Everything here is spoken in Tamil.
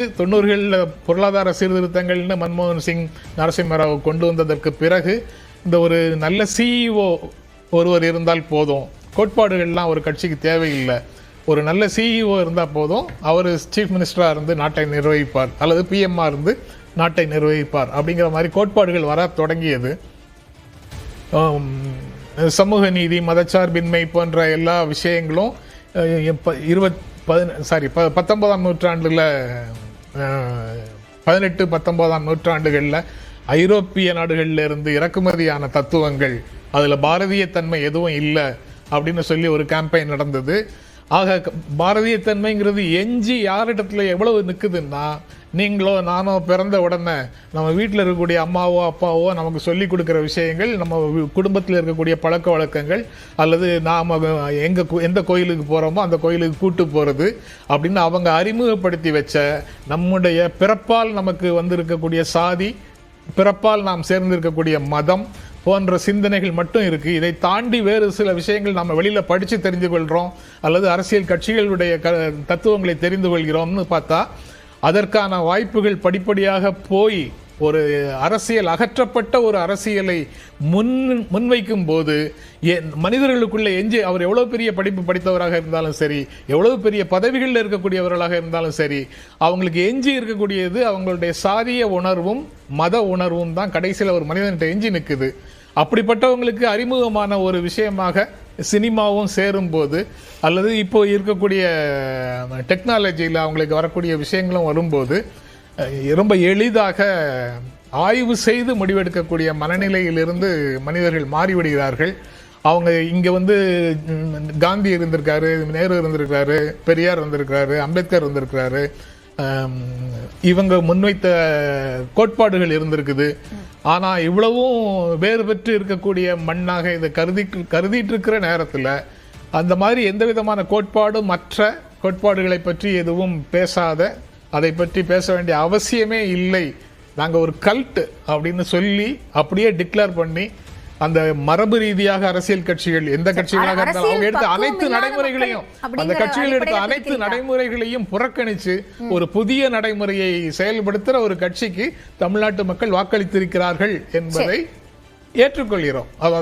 90களில் பொருளாதார சீர்திருத்தங்கள்னு மன்மோகன் சிங், நரசிம்மராவ் கொண்டு வந்ததற்கு பிறகு இந்த ஒரு நல்ல சிஇஓ ஒருவர் இருந்தால் போதும், கோட்பாடுகள்லாம் ஒரு கட்சிக்கு தேவையில்லை, ஒரு நல்ல சிஇஓ இருந்தால் போதும், அவர் சீஃப் மினிஸ்டராக இருந்து நாட்டை நிர்வகிப்பார் அல்லது பிஎம்ஆ இருந்து நாட்டை நிர்வகிப்பார் அப்படிங்கிற மாதிரி கோட்பாடுகள் வர தொடங்கியது. சமூக நீதி, மதச்சார்பின்மை போன்ற எல்லா விஷயங்களும் 19ஆம் நூற்றாண்டில் 18-19ஆம் நூற்றாண்டுகளில் ஐரோப்பிய நாடுகளில் இருந்து இறக்குமதியான தத்துவங்கள், அதில் பாரதிய தன்மை எதுவும் இல்லை அப்படின்னு சொல்லி ஒரு கேம்பெயின் நடந்தது. ஆக பாரதியத்தன்மைங்கிறது எஞ்சி யாரிடத்துல எவ்வளவு நிற்குதுன்னா, நீங்களோ நானோ பிறந்த உடனே நம்ம வீட்டில் இருக்கக்கூடிய அம்மாவோ அப்பாவோ நமக்கு சொல்லி கொடுக்குற விஷயங்கள், நம்ம குடும்பத்தில் இருக்கக்கூடிய பழக்க வழக்கங்கள், அல்லது நாம் எந்த கோயிலுக்கு போகிறோமோ அந்த கோயிலுக்கு கூட்டு போகிறது அப்படின்னு அவங்க அறிமுகப்படுத்தி வச்ச நம்முடைய பிறப்பால் நமக்கு வந்திருக்கக்கூடிய சாதி, பிறப்பால் நாம் சேர்ந்திருக்கக்கூடிய மதம் போன்ற சிந்தனைகள் மட்டும் இருக்குது. இதை தாண்டி வேறு சில விஷயங்கள் நம்ம வெளியில் படித்து தெரிந்து கொள்கிறோம் அல்லது அரசியல் கட்சிகளுடைய தத்துவங்களை தெரிந்து கொள்கிறோம்னு பார்த்தா, அதற்கான வாய்ப்புகள் படிப்படியாக போய் ஒரு அரசியல், அகற்றப்பட்ட ஒரு அரசியலை முன்வைக்கும் போது மனிதர்களுக்குள்ளே அவர் எவ்வளோ பெரிய படிப்பு படித்தவராக இருந்தாலும் சரி, எவ்வளவு பெரிய பதவிகளில் இருக்கக்கூடியவர்களாக இருந்தாலும் சரி, அவங்களுக்கு எஞ்சி இருக்கக்கூடியது அவங்களுடைய சாதிய உணர்வும் மத உணர்வும் தான் கடைசியில் ஒரு மனிதன்கிட்ட எஞ்சி நிற்குது. அப்படிப்பட்டவங்களுக்கு அறிமுகமான ஒரு விஷயமாக சினிமாவும் சேரும்போது, அல்லது இப்போ இருக்கக்கூடிய டெக்னாலஜியில் அவங்களுக்கு வரக்கூடிய விஷயங்களும் வரும்போது ரொம்ப எளிதாக ஆய்வு செய்து முடிவெடுக்கக்கூடிய மனநிலையிலிருந்து மனிதர்கள் மாறிவிடுகிறார்கள். அவங்க இங்கே காந்தி இருந்திருக்காரு, நேரு இருந்திருக்காரு, பெரியார் இருந்திருக்காரு, அம்பேத்கர் இருந்திருக்கிறாரு, இவங்க முன்வைத்த கோட்பாடுகள் இருந்திருக்குது. ஆனால் இவ்வளவும் வேறு பெற்று இருக்கக்கூடிய மண்ணாக இதை கருதிட்டு இருக்கிற நேரத்தில் அந்த மாதிரி எந்த விதமான கோட்பாடும் மற்ற கோட்பாடுகளை பற்றி எதுவும் பேசாத, அதை பற்றி பேச வேண்டிய அவசியமே இல்லை, நாங்கள் ஒரு கல்ட் அப்படின்னு சொல்லி அப்படியே டிக்ளேர் பண்ணி, அந்த மரபு ரீதியாக அரசியல் கட்சிகள் எந்த கட்சிகளாக இருந்தாலும் அவங்க எடுத்த அனைத்து நடைமுறைகளையும், அந்த கட்சிகள் எடுத்த அனைத்து நடைமுறைகளையும் புறக்கணித்து ஒரு புதிய நடைமுறையை செயல்படுத்துகிற ஒரு கட்சிக்கு தமிழ்நாட்டு மக்கள் வாக்களித்திருக்கிறார்கள் என்பதை ஏற்றுக்கொள்கிறோம். அதாவது